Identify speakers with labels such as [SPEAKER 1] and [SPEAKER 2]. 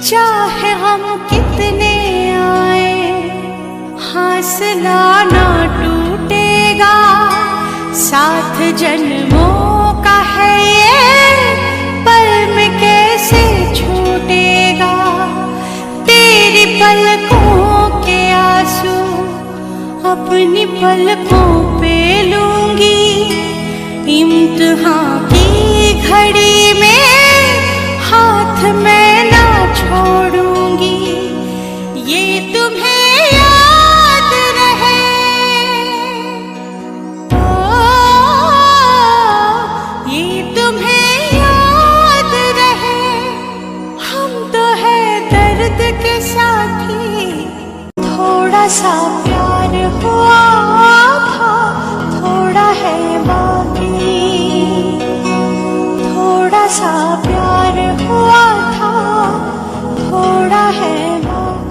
[SPEAKER 1] चाहे हम कितने आए हौसला ना टूटेगा, साथ जन्मों का है ये पल में कैसे छूटेगा। तेरी पलकों के आंसू अपनी पलकों पे लूंगी, इम्तिहान की घड़ी में हाथ मैं ना छोड़ूंगी। ये तुम्हें याद रहे, ये तुम्हें याद रहे, हम तो है दर्द के साथी। थोड़ा सा प्यार हुआ था, थोड़ा है बाकी, थोड़ा सा प्यार हुआ था, थोड़ा है